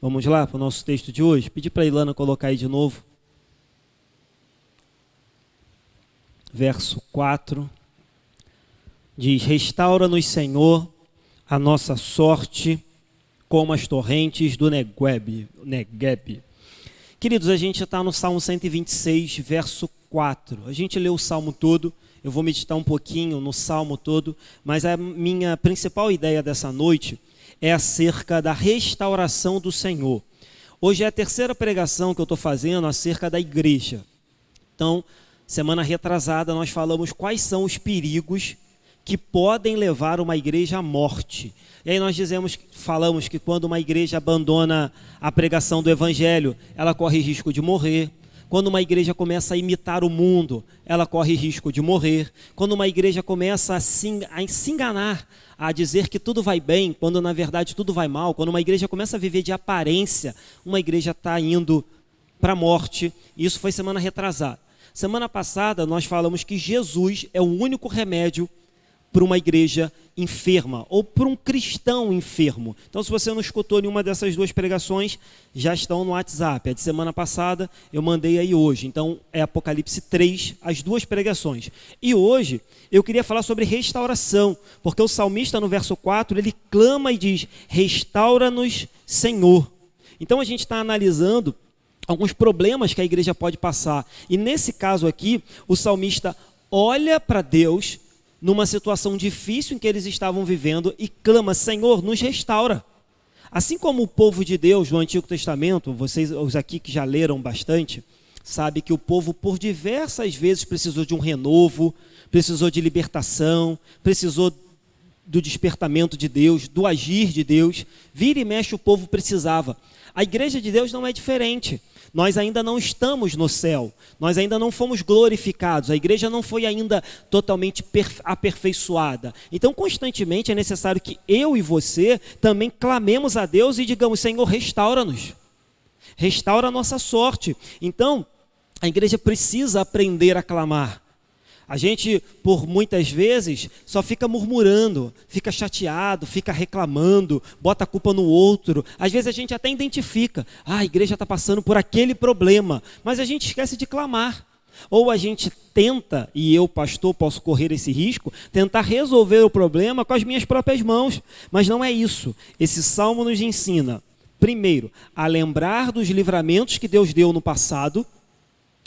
Vamos lá para o nosso texto de hoje? Pedi para a Ilana colocar aí de novo. Verso 4. Diz: restaura-nos, Senhor, a nossa sorte como as torrentes do Negueb. Queridos, a gente está no Salmo 126, verso 4. A gente leu o Salmo todo, eu vou meditar um pouquinho no Salmo todo, mas a minha principal ideia dessa noite é acerca da restauração do Senhor. Hoje é a terceira pregação que eu estou fazendo acerca da igreja. Então, semana retrasada nós falamos quais são os perigos que podem levar uma igreja à morte. E aí nós falamos que quando uma igreja abandona a pregação do evangelho, ela corre risco de morrer. Quando uma igreja começa a imitar o mundo, ela corre risco de morrer. Quando uma igreja começa a se enganar, a dizer que tudo vai bem, quando na verdade tudo vai mal, quando uma igreja começa a viver de aparência, uma igreja está indo para a morte. Isso foi semana retrasada. Semana passada nós falamos que Jesus é o único remédio para uma igreja enferma ou para um cristão enfermo. Então, se você não escutou nenhuma dessas duas pregações, já estão no WhatsApp. A de semana passada eu mandei aí hoje. Então, é Apocalipse 3, as duas pregações. E hoje eu queria falar sobre restauração, porque o salmista no verso 4, ele clama e diz: restaura-nos, Senhor. Então, a gente está analisando alguns problemas que a igreja pode passar. E nesse caso aqui, o salmista olha para Deus numa situação difícil em que eles estavam vivendo e clama: Senhor, nos restaura. Assim como o povo de Deus no Antigo Testamento, vocês os aqui que já leram bastante, sabe que o povo por diversas vezes precisou de um renovo, precisou de libertação, precisou do despertamento de Deus, do agir de Deus. Vira e mexe o povo precisava. A igreja de Deus não é diferente. Nós ainda não estamos no céu, nós ainda não fomos glorificados, a igreja não foi ainda totalmente aperfeiçoada. Então, constantemente é necessário que eu e você também clamemos a Deus e digamos: Senhor, restaura-nos, restaura a nossa sorte. Então, a igreja precisa aprender a clamar. A gente, por muitas vezes, só fica murmurando, fica chateado, fica reclamando, bota a culpa no outro. Às vezes a gente até identifica: a igreja está passando por aquele problema, mas a gente esquece de clamar. Ou a gente tenta, e eu, pastor, posso correr esse risco, tentar resolver o problema com as minhas próprias mãos. Mas não é isso. Esse salmo nos ensina, primeiro, a lembrar dos livramentos que Deus deu no passado.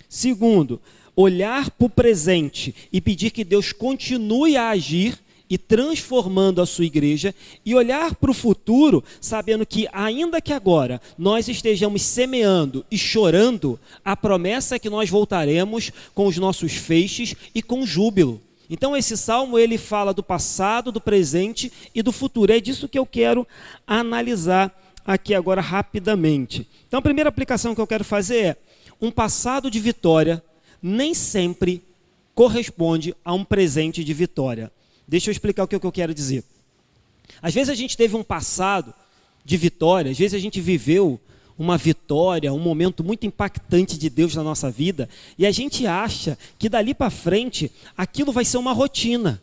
Segundo, olhar para o presente e pedir que Deus continue a agir e transformando a sua igreja, e olhar para o futuro sabendo que, ainda que agora nós estejamos semeando e chorando, a promessa é que nós voltaremos com os nossos feixes e com júbilo. Então esse salmo ele fala do passado, do presente e do futuro. É disso que eu quero analisar aqui agora rapidamente. Então a primeira aplicação que eu quero fazer é: um passado de vitória nem sempre corresponde a um presente de vitória. Deixa eu explicar o que eu quero dizer. Às vezes a gente teve um passado de vitória, às vezes a gente viveu uma vitória, um momento muito impactante de Deus na nossa vida, e a gente acha que dali para frente aquilo vai ser uma rotina.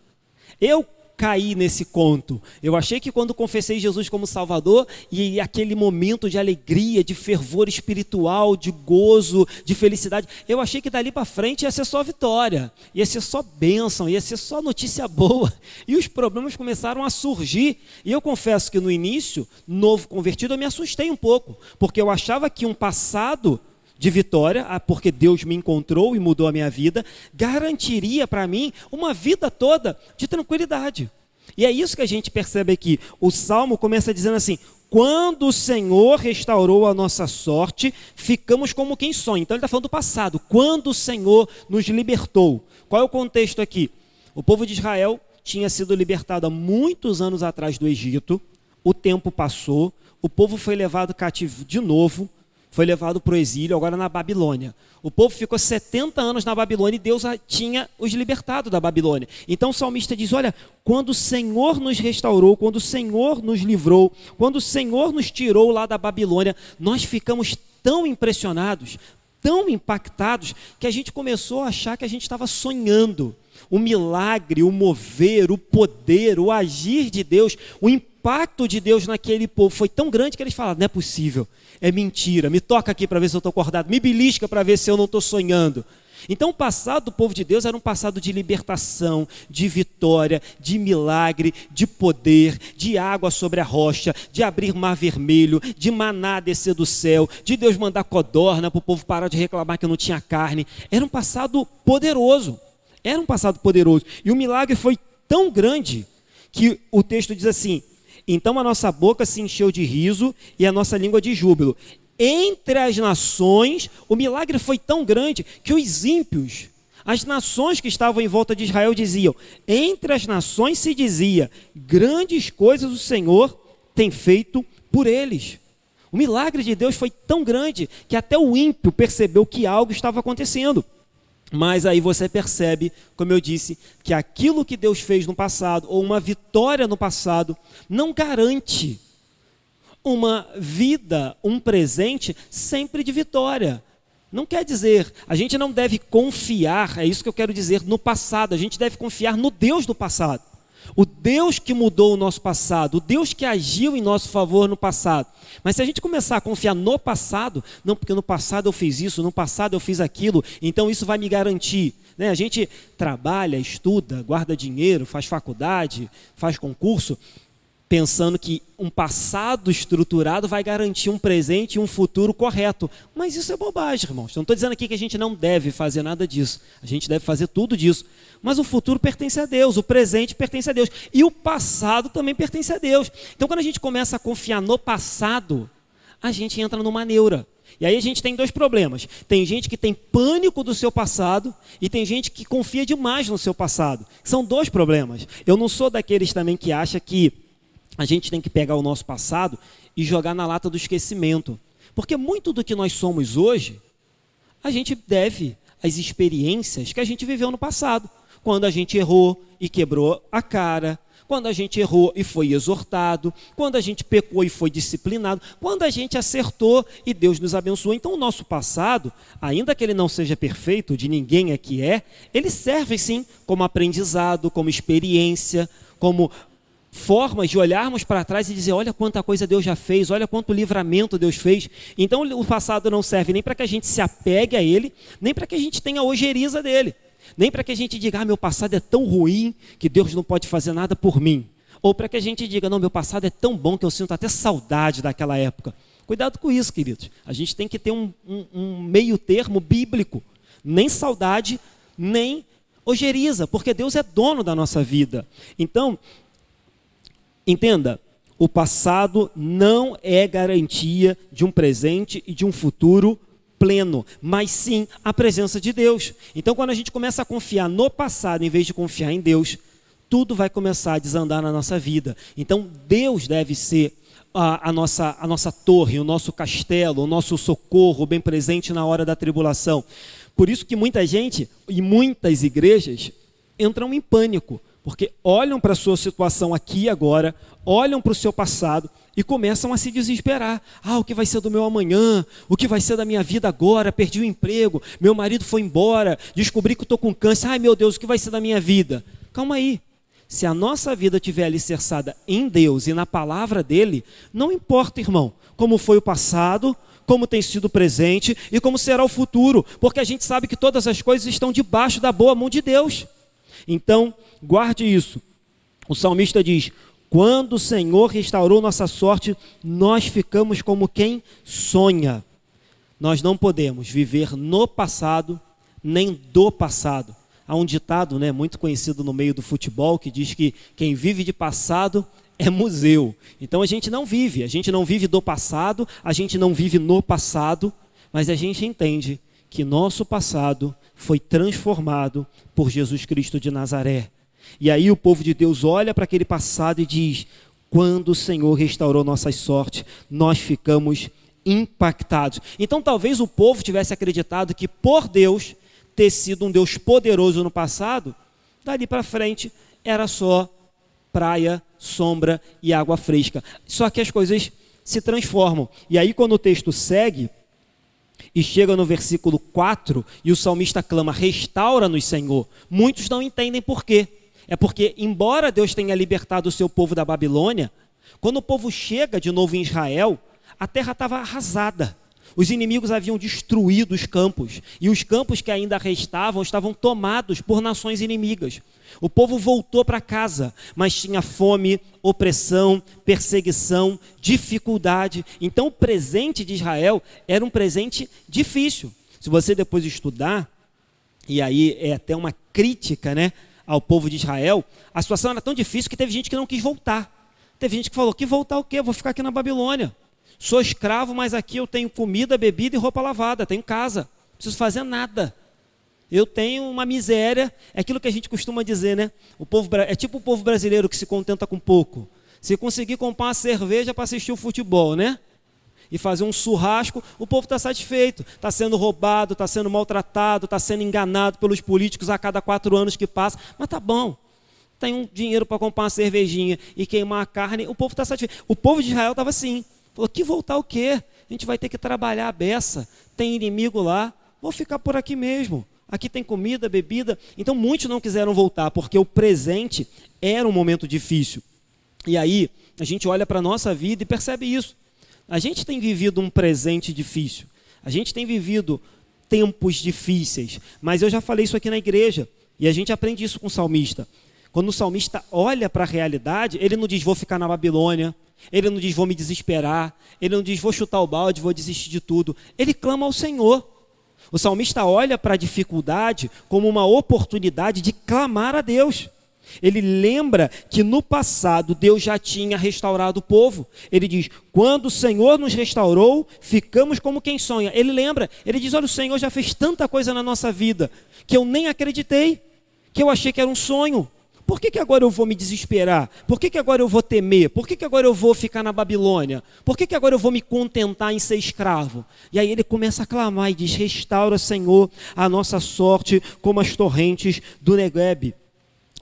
Eu caí nesse conto. Eu achei que quando confessei Jesus como Salvador, e aquele momento de alegria, de fervor espiritual, de gozo, de felicidade, eu achei que dali para frente ia ser só vitória, ia ser só bênção, ia ser só notícia boa. E os problemas começaram a surgir. E eu confesso que no início, novo convertido, eu me assustei um pouco, porque eu achava que um passado de vitória, porque Deus me encontrou e mudou a minha vida, garantiria para mim uma vida toda de tranquilidade. E é isso que a gente percebe aqui. O Salmo começa dizendo assim: quando o Senhor restaurou a nossa sorte, ficamos como quem sonha. Então ele está falando do passado, quando o Senhor nos libertou. Qual é o contexto aqui? O povo de Israel tinha sido libertado há muitos anos atrás do Egito, o tempo passou, o povo foi levado cativo de novo, foi levado para o exílio, agora na Babilônia. O povo ficou 70 anos na Babilônia e Deus tinha os libertado da Babilônia. Então o salmista diz: olha, quando o Senhor nos restaurou, quando o Senhor nos livrou, quando o Senhor nos tirou lá da Babilônia, nós ficamos tão impressionados, tão impactados, que a gente começou a achar que a gente estava sonhando. O milagre, o mover, o poder, o agir de Deus, o impacto impacto de Deus naquele povo foi tão grande que eles falaram, não é possível, é mentira, me toca aqui para ver se eu estou acordado, me belisca para ver se eu não estou sonhando. Então o passado do povo de Deus era um passado de libertação, de vitória, de milagre, de poder, de água sobre a rocha, de abrir mar vermelho, de maná descer do céu, de Deus mandar codorna para o povo parar de reclamar que não tinha carne. Era um passado poderoso, E o milagre foi tão grande que o texto diz assim, então a nossa boca se encheu de riso e a nossa língua de júbilo. Entre as nações, o milagre foi tão grande que os ímpios, as nações que estavam em volta de Israel diziam, entre as nações se dizia, grandes coisas o Senhor tem feito por eles. O milagre de Deus foi tão grande que até o ímpio percebeu que algo estava acontecendo. Mas aí você percebe, como eu disse, que aquilo que Deus fez no passado, ou uma vitória no passado, não garante uma vida, um presente sempre de vitória. Não quer dizer, a gente não deve confiar, é isso que eu quero dizer, no passado. A gente deve confiar no Deus do passado. O Deus que mudou o nosso passado, o Deus que agiu em nosso favor no passado. Mas se a gente começar a confiar no passado, não, porque no passado eu fiz isso, no passado eu fiz aquilo, então isso vai me garantir. A gente trabalha, estuda, guarda dinheiro, faz faculdade, faz concurso, pensando que um passado estruturado vai garantir um presente e um futuro correto. Mas isso é bobagem, irmãos. Eu não estou dizendo aqui que a gente não deve fazer nada disso. A gente deve fazer tudo disso. Mas o futuro pertence a Deus, o presente pertence a Deus. E o passado também pertence a Deus. Então, quando a gente começa a confiar no passado, a gente entra numa neura. E aí a gente tem dois problemas. Tem gente que tem pânico do seu passado e tem gente que confia demais no seu passado. São dois problemas. Eu não sou daqueles também que acha que a gente tem que pegar o nosso passado e jogar na lata do esquecimento. Porque muito do que nós somos hoje, a gente deve às experiências que a gente viveu no passado. Quando a gente errou e quebrou a cara, quando a gente errou e foi exortado, quando a gente pecou e foi disciplinado, quando a gente acertou e Deus nos abençoou. Então o nosso passado, ainda que ele não seja perfeito, de ninguém aqui é, ele serve sim como aprendizado, como experiência, como formas de olharmos para trás e dizer, olha quanta coisa Deus já fez, olha quanto livramento Deus fez. Então o passado não serve nem para que a gente se apegue a ele, nem para que a gente tenha a ojeriza dele, nem para que a gente diga, meu passado é tão ruim que Deus não pode fazer nada por mim. Ou para que a gente diga, não, meu passado é tão bom que eu sinto até saudade daquela época. Cuidado com isso, queridos. A gente tem que ter um meio termo bíblico. Nem saudade, nem ojeriza, porque Deus é dono da nossa vida. Então, entenda, o passado não é garantia de um presente e de um futuro pleno, mas sim a presença de Deus. Então, quando a gente começa a confiar no passado em vez de confiar em Deus, tudo vai começar a desandar na nossa vida. Então, Deus deve ser a nossa torre, o nosso castelo, o nosso socorro bem presente na hora da tribulação. Por isso que muita gente e muitas igrejas entram em pânico, porque olham para a sua situação aqui e agora, olham para o seu passado e começam a se desesperar. O que vai ser do meu amanhã? O que vai ser da minha vida agora? Perdi o emprego, meu marido foi embora, descobri que estou com câncer. Ai meu Deus, o que vai ser da minha vida? Calma aí. Se a nossa vida estiver alicerçada em Deus e na palavra dele, não importa, irmão, como foi o passado, como tem sido o presente e como será o futuro, porque a gente sabe que todas as coisas estão debaixo da boa mão de Deus. Então, guarde isso. O salmista diz, quando o Senhor restaurou nossa sorte, nós ficamos como quem sonha. Nós não podemos viver no passado, nem do passado. Há um ditado, muito conhecido no meio do futebol, que diz que quem vive de passado é museu. Então a gente não vive do passado, a gente não vive no passado, mas a gente entende que nosso passado foi transformado por Jesus Cristo de Nazaré. E aí o povo de Deus olha para aquele passado e diz, quando o Senhor restaurou nossas sortes, nós ficamos impactados. Então talvez o povo tivesse acreditado que por Deus ter sido um Deus poderoso no passado, dali para frente era só praia, sombra e água fresca. Só que as coisas se transformam. E aí quando o texto segue e chega no versículo 4 e o salmista clama, restaura-nos, Senhor, muitos não entendem por quê. É porque, embora Deus tenha libertado o seu povo da Babilônia, Quando o povo chega de novo em Israel, a terra estava arrasada. Os inimigos haviam destruído os campos, e os campos que ainda restavam estavam tomados por nações inimigas. O povo voltou para casa, mas tinha fome, opressão, perseguição, dificuldade. Então o presente de Israel era um presente difícil. Se você depois estudar, e aí é até uma crítica, né, ao povo de Israel, a situação era tão difícil que teve gente que não quis voltar. Teve gente que falou, que voltar o quê? Eu vou ficar aqui na Babilônia. Sou escravo, mas aqui eu tenho comida, bebida e roupa lavada, tenho casa, não preciso fazer nada. Eu tenho uma miséria, é aquilo que a gente costuma dizer, né? É tipo o povo brasileiro que se contenta com pouco. Se conseguir comprar uma cerveja para assistir o futebol, né? E fazer um churrasco, o povo está satisfeito. Está sendo roubado, está sendo maltratado, está sendo enganado pelos políticos a cada 4 anos que passa. Mas tá bom, tem um dinheiro para comprar uma cervejinha e queimar a carne, o povo está satisfeito. O povo de Israel estava assim. Falou, que voltar o quê? A gente vai ter que trabalhar a beça, tem inimigo lá, vou ficar por aqui mesmo. Aqui tem comida, bebida. Então muitos não quiseram voltar, porque o presente era um momento difícil. E aí, a gente olha para a nossa vida e percebe isso. A gente tem vivido um presente difícil. A gente tem vivido tempos difíceis. Mas eu já falei isso aqui na igreja, e a gente aprende isso com o salmista. Quando o salmista olha para a realidade, ele não diz, vou ficar na Babilônia. Ele não diz, vou me desesperar. Ele não diz, vou chutar o balde, vou desistir de tudo. Ele clama ao Senhor. O salmista olha para a dificuldade como uma oportunidade de clamar a Deus. Ele lembra que no passado Deus já tinha restaurado o povo. Ele diz, quando o Senhor nos restaurou, ficamos como quem sonha. Ele lembra, ele diz, olha, o Senhor já fez tanta coisa na nossa vida, que eu nem acreditei, que eu achei que era um sonho. Por que agora eu vou me desesperar? Por que agora eu vou temer? Por que agora eu vou ficar na Babilônia? Por que agora eu vou me contentar em ser escravo? E aí ele começa a clamar e diz, restaura, Senhor, a nossa sorte como as torrentes do Negueb.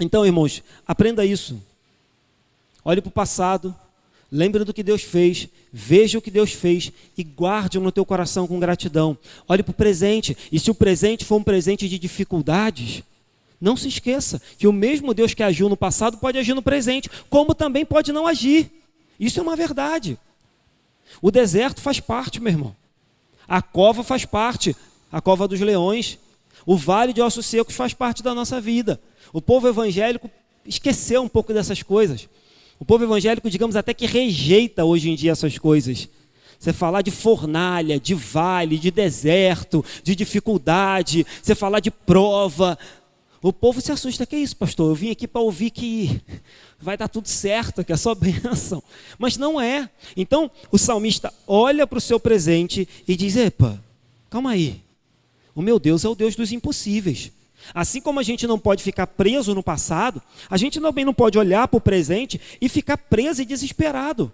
Então, irmãos, aprenda isso. Olhe para o passado, lembre do que Deus fez, veja o que Deus fez e guarde no teu coração com gratidão. Olhe para o presente, e se o presente for um presente de dificuldades, não se esqueça que o mesmo Deus que agiu no passado pode agir no presente, como também pode não agir. Isso é uma verdade. O deserto faz parte, meu irmão. A cova faz parte, a cova dos leões. O vale de ossos secos faz parte da nossa vida. O povo evangélico esqueceu um pouco dessas coisas. O povo evangélico, digamos, até que rejeita hoje em dia essas coisas. Você falar de fornalha, de vale, de deserto, de dificuldade, você falar de prova, o povo se assusta. Que é isso, pastor? Eu vim aqui para ouvir que vai dar tudo certo, que é só bênção. Mas não é. Então, o salmista olha para o seu presente e diz, epa, calma aí. O meu Deus é o Deus dos impossíveis. Assim como a gente não pode ficar preso no passado, a gente também não pode olhar para o presente e ficar preso e desesperado.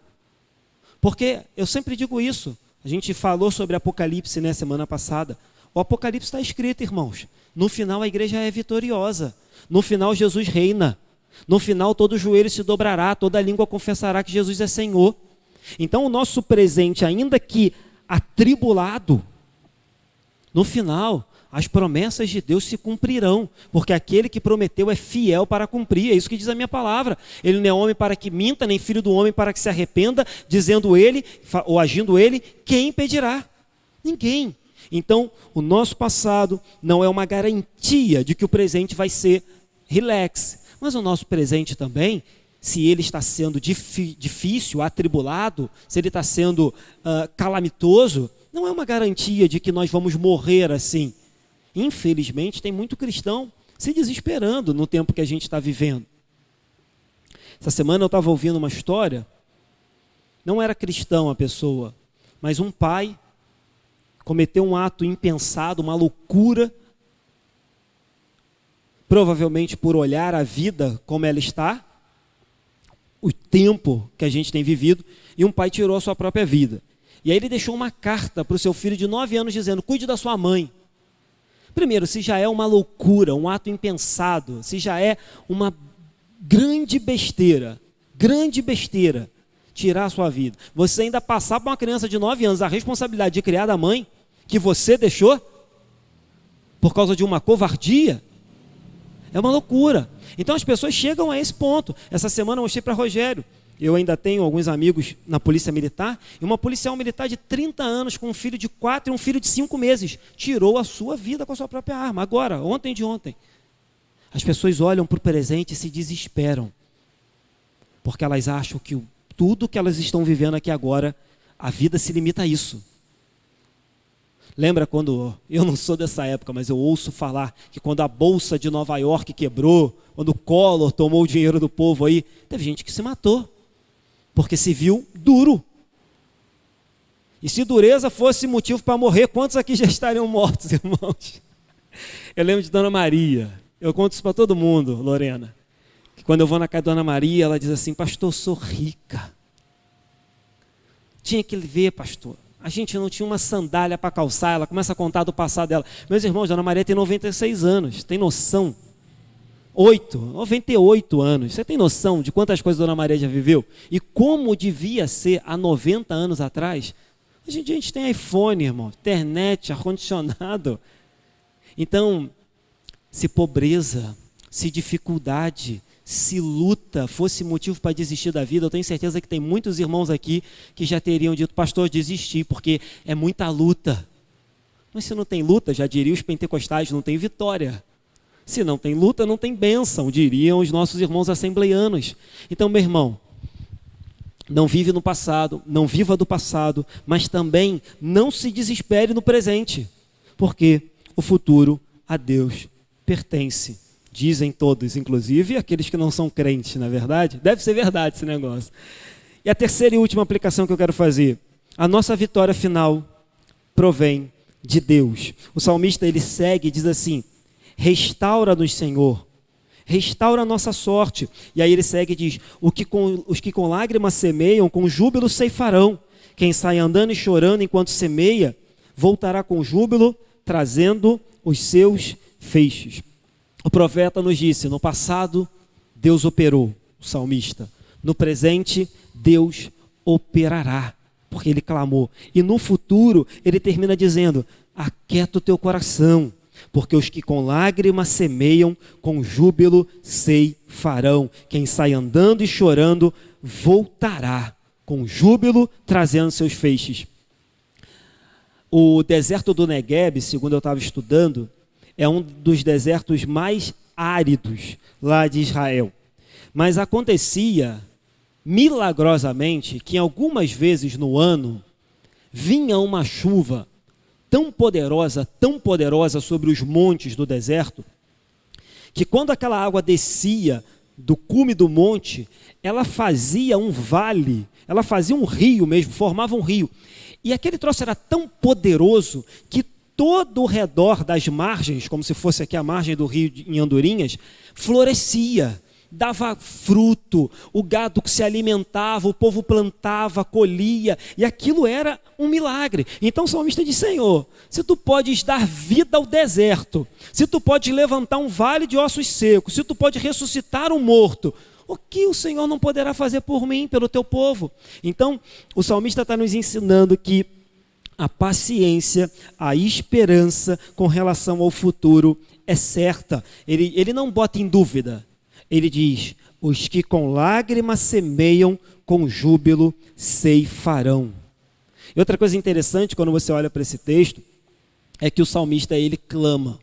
Porque eu sempre digo isso. A gente falou sobre Apocalipse, né, semana passada. O Apocalipse está escrito, irmãos. No final a igreja é vitoriosa. No final Jesus reina. No final todo joelho se dobrará, toda língua confessará que Jesus é Senhor. Então o nosso presente, ainda que atribulado, no final as promessas de Deus se cumprirão, porque aquele que prometeu é fiel para cumprir. É isso que diz a minha palavra. Ele não é homem para que minta, nem filho do homem para que se arrependa, dizendo ele, ou agindo ele, quem impedirá? Ninguém. Então, o nosso passado não é uma garantia de que o presente vai ser relax, mas o nosso presente também, se ele está sendo difícil, atribulado, se ele está sendo calamitoso, não é uma garantia de que nós vamos morrer assim. Infelizmente, tem muito cristão se desesperando no tempo que a gente está vivendo. Essa semana eu estava ouvindo uma história, não era cristão a pessoa, mas um pai cometeu um ato impensado, uma loucura, provavelmente por olhar a vida como ela está, o tempo que a gente tem vivido, e um pai tirou a sua própria vida. E aí ele deixou uma carta para o seu filho de 9 anos dizendo, cuide da sua mãe. Primeiro, se já é uma loucura, um ato impensado, se já é uma grande besteira, tirar a sua vida, você ainda passar para uma criança de 9 anos a responsabilidade de criar da mãe, que você deixou, por causa de uma covardia, é uma loucura. Então as pessoas chegam a esse ponto. Essa semana eu mostrei para Rogério, Eu ainda tenho alguns amigos na polícia militar, e uma policial militar de 30 anos, com um filho de 4 e um filho de 5 meses, tirou a sua vida com a sua própria arma, agora, ontem de ontem. As pessoas olham para o presente e se desesperam, porque elas acham que tudo que elas estão vivendo aqui agora, a vida se limita a isso. Lembra quando, eu não sou dessa época, mas eu ouço falar que quando a Bolsa de Nova York quebrou, quando o Collor tomou o dinheiro do povo aí, teve gente que se matou, porque se viu duro. E se dureza fosse motivo para morrer, quantos aqui já estariam mortos, irmãos? Eu lembro de Dona Maria, eu conto isso para todo mundo, Lorena, que quando eu vou na casa de Dona Maria, ela diz assim: pastor, eu sou rica. Tinha que ver, pastor, a gente não tinha uma sandália para calçar. Ela começa a contar do passado dela. Meus irmãos, Dona Maria tem 96 anos, tem noção? 98 anos. Você tem noção de quantas coisas Dona Maria já viveu? E como devia ser há 90 anos atrás? Hoje em dia a gente tem iPhone, irmão, internet, ar-condicionado. Então, se pobreza, se dificuldade, se luta fosse motivo para desistir da vida, eu tenho certeza que tem muitos irmãos aqui que já teriam dito: pastor, desistir, porque é muita luta. Mas se não tem luta, já diriam os pentecostais, não tem vitória. Se não tem luta, não tem bênção, diriam os nossos irmãos assembleianos. Então, meu irmão, não vive no passado, não viva do passado, mas também não se desespere no presente, porque o futuro a Deus pertence. Dizem todos, inclusive aqueles que não são crentes, não é verdade? Deve ser verdade esse negócio. E a terceira e última aplicação que eu quero fazer: a nossa vitória final provém de Deus. O salmista, ele segue e diz assim: restaura-nos, Senhor, restaura a nossa sorte. E aí ele segue e diz: os que com lágrimas semeiam, com júbilo ceifarão. Quem sai andando e chorando enquanto semeia, voltará com júbilo, trazendo os seus feixes. O profeta nos disse: no passado, Deus operou, o salmista. No presente, Deus operará, porque ele clamou. E no futuro, ele termina dizendo: aquieta o teu coração, porque os que com lágrimas semeiam, com júbilo ceifarão. Quem sai andando e chorando, voltará com júbilo, trazendo seus feixes. O deserto do Negueb, segundo eu estava estudando, é um dos desertos mais áridos lá de Israel. Mas acontecia, milagrosamente, que algumas vezes no ano, vinha uma chuva tão poderosa sobre os montes do deserto, que quando aquela água descia do cume do monte, ela fazia um vale, ela fazia um rio mesmo, formava um rio. E aquele troço era tão poderoso que todo o redor das margens, como se fosse aqui a margem do rio em Andorinhas, florescia, dava fruto, o gado que se alimentava, o povo plantava, colhia, e aquilo era um milagre. Então o salmista diz: Senhor, se tu podes dar vida ao deserto, se tu podes levantar um vale de ossos secos, se tu podes ressuscitar um morto, o que o Senhor não poderá fazer por mim, pelo teu povo? Então o salmista está nos ensinando que a paciência, a esperança com relação ao futuro é certa. Ele não bota em dúvida. Ele diz: os que com lágrimas semeiam, com júbilo ceifarão. E outra coisa interessante quando você olha para esse texto é que o salmista, ele clama.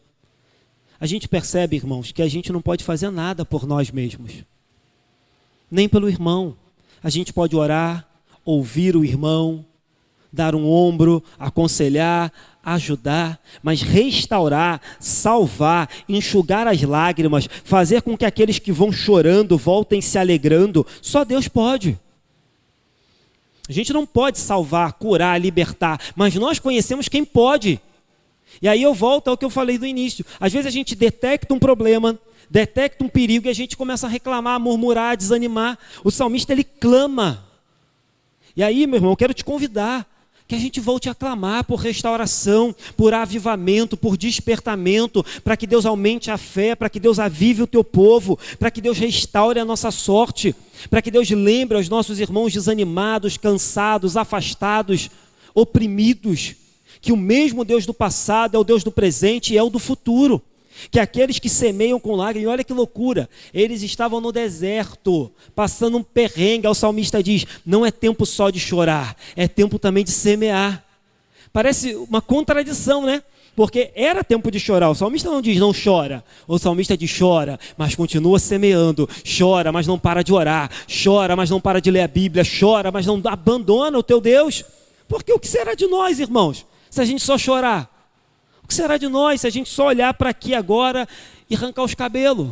A gente percebe, irmãos, que a gente não pode fazer nada por nós mesmos, nem pelo irmão. A gente pode orar, ouvir o irmão, dar um ombro, aconselhar, ajudar, mas restaurar, salvar, enxugar as lágrimas, fazer com que aqueles que vão chorando voltem se alegrando, só Deus pode. A gente não pode salvar, curar, libertar, mas nós conhecemos quem pode. E aí eu volto ao que eu falei no início. Às vezes a gente detecta um problema, detecta um perigo e a gente começa a reclamar, a murmurar, a desanimar. O salmista, ele clama. E aí, meu irmão, eu quero te convidar que a gente volte a clamar por restauração, por avivamento, por despertamento, para que Deus aumente a fé, para que Deus avive o teu povo, para que Deus restaure a nossa sorte, para que Deus lembre aos nossos irmãos desanimados, cansados, afastados, oprimidos, que o mesmo Deus do passado é o Deus do presente e é o do futuro. que aqueles que semeiam com lágrimas, olha que loucura, eles estavam no deserto, passando um perrengue. O salmista diz, não é tempo só de chorar, é tempo também de semear. Parece uma contradição, né? Porque era tempo de chorar. O salmista não diz não chora, o salmista diz chora, mas continua semeando, chora, mas não para de orar, chora, mas não para de ler a Bíblia, chora, mas não abandona o teu Deus. Porque o que será de nós, irmãos, se a gente só chorar? O que será de nós se a gente só olhar para aqui agora e arrancar os cabelos?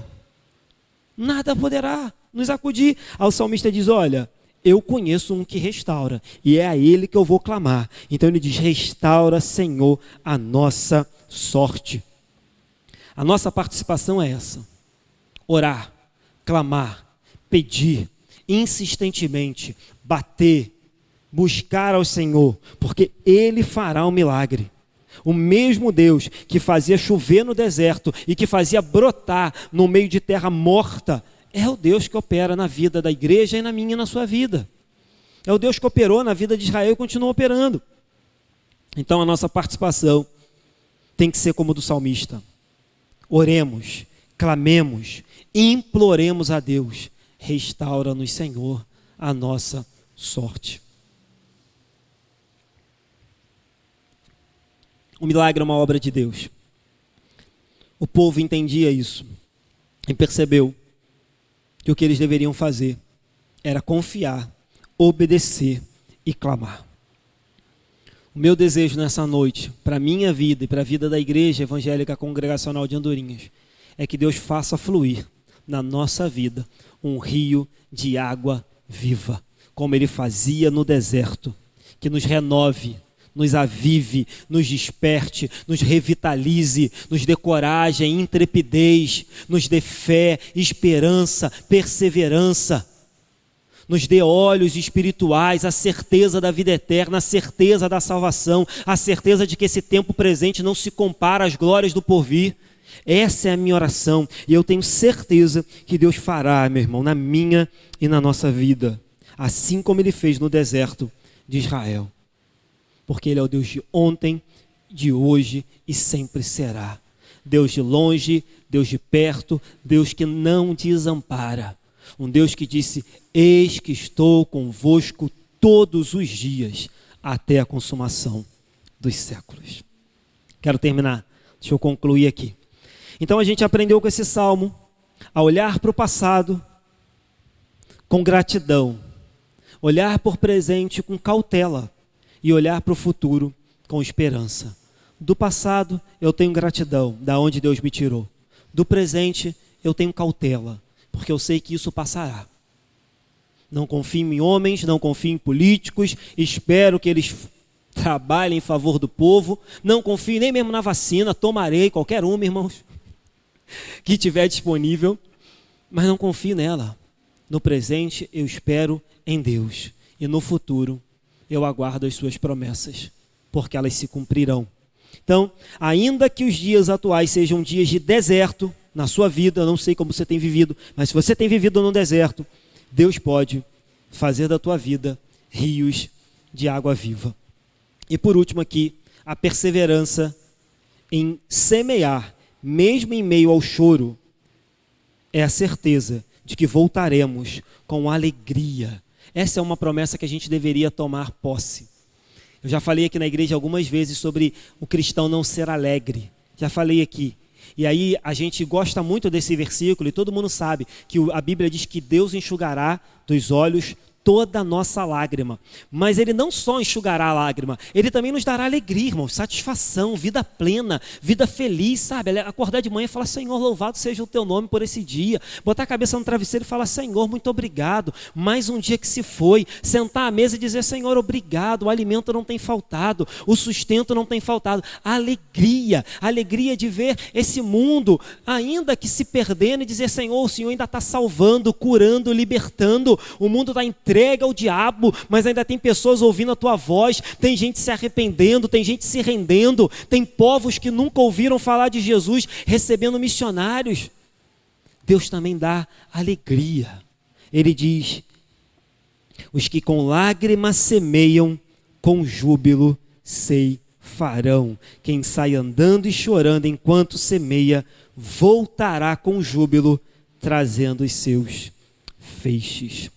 Nada poderá nos acudir. Aí o salmista diz, olha, eu conheço um que restaura, e é a ele que eu vou clamar. Então ele diz, restaura, Senhor, a nossa sorte. A nossa participação é essa: orar, clamar, pedir, insistentemente, bater, buscar ao Senhor, porque Ele fará um milagre. O mesmo Deus que fazia chover no deserto e que fazia brotar no meio de terra morta, é o Deus que opera na vida da igreja e na minha e na sua vida. É o Deus que operou na vida de Israel e continua operando. Então a nossa participação tem que ser como a do salmista. Oremos, clamemos, imploremos a Deus, restaura-nos, Senhor, a nossa sorte. O milagre é uma obra de Deus. O povo entendia isso e percebeu que o que eles deveriam fazer era confiar, obedecer e clamar. O meu desejo nessa noite, para a minha vida e para a vida da Igreja Evangélica Congregacional de Andorinhas, é que Deus faça fluir na nossa vida um rio de água viva, como Ele fazia no deserto, que nos renove, nos avive, nos desperte, nos revitalize, nos dê coragem, intrepidez, nos dê fé, esperança, perseverança, nos dê olhos espirituais, a certeza da vida eterna, a certeza da salvação, a certeza de que esse tempo presente não se compara às glórias do porvir. Essa é a minha oração e eu tenho certeza que Deus fará, meu irmão, na minha e na nossa vida, assim como Ele fez no deserto de Israel. Porque Ele é o Deus de ontem, de hoje e sempre será. Deus de longe, Deus de perto, Deus que não desampara. Um Deus que disse, eis que estou convosco todos os dias, até a consumação dos séculos. Quero terminar, deixa eu concluir aqui. Então a gente aprendeu com esse salmo a olhar para o passado com gratidão, olhar por presente com cautela, e olhar para o futuro com esperança. Do passado eu tenho gratidão, da onde Deus me tirou. Do presente eu tenho cautela, porque eu sei que isso passará. Não confio em homens, não confio em políticos, espero que eles trabalhem em favor do povo, não confio nem mesmo na vacina, tomarei qualquer uma, irmãos, que tiver disponível, mas não confio nela. No presente eu espero em Deus, e no futuro eu aguardo as suas promessas, porque elas se cumprirão. Então, ainda que os dias atuais sejam dias de deserto na sua vida, eu não sei como você tem vivido, mas se você tem vivido no deserto, Deus pode fazer da tua vida rios de água viva. E por último aqui, a perseverança em semear, mesmo em meio ao choro, é a certeza de que voltaremos com alegria. Essa é uma promessa que a gente deveria tomar posse. Eu já falei aqui na igreja algumas vezes sobre o cristão não ser alegre. Já falei aqui. E aí a gente gosta muito desse versículo e todo mundo sabe que a Bíblia diz que Deus enxugará dos olhos toda a nossa lágrima. Mas Ele não só enxugará a lágrima, Ele também nos dará alegria, irmão, satisfação, vida plena, vida feliz, sabe? Acordar de manhã e falar, Senhor, louvado seja o Teu nome por esse dia. Botar a cabeça no travesseiro e falar, Senhor, muito obrigado. Mais um dia que se foi. Sentar à mesa e dizer, Senhor, obrigado. O alimento não tem faltado, o sustento não tem faltado. Alegria de ver esse mundo ainda que se perdendo e dizer, Senhor, o Senhor ainda está salvando, curando, libertando. O mundo está entregue ao diabo, mas ainda tem pessoas ouvindo a tua voz, tem gente se arrependendo, tem gente se rendendo, tem povos que nunca ouviram falar de Jesus recebendo missionários. Deus também dá alegria. Ele diz, os que com lágrimas semeiam, com júbilo ceifarão. Quem sai andando e chorando enquanto semeia, voltará com júbilo, trazendo os seus feixes.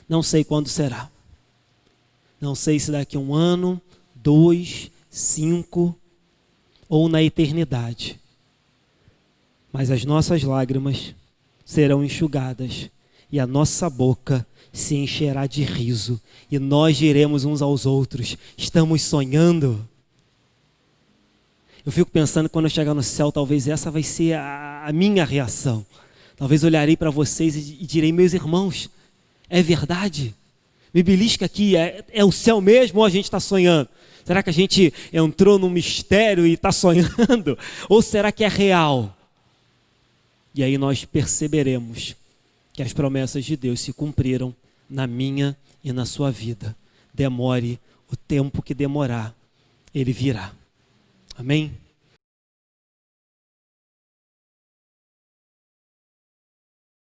Não sei quando será. Não sei se daqui a 1 ano, 2, 5 ou na eternidade. Mas as nossas lágrimas serão enxugadas e a nossa boca se encherá de riso e nós diremos uns aos outros: estamos sonhando. Eu fico pensando que quando eu chegar no céu, talvez essa vai ser a minha reação. Talvez olharei para vocês e direi: meus irmãos, é verdade? Me belisca aqui, é o céu mesmo ou a gente está sonhando? Será que a gente entrou num mistério e está sonhando? Ou será que é real? E aí nós perceberemos que as promessas de Deus se cumpriram na minha e na sua vida. Demore o tempo que demorar, Ele virá. Amém?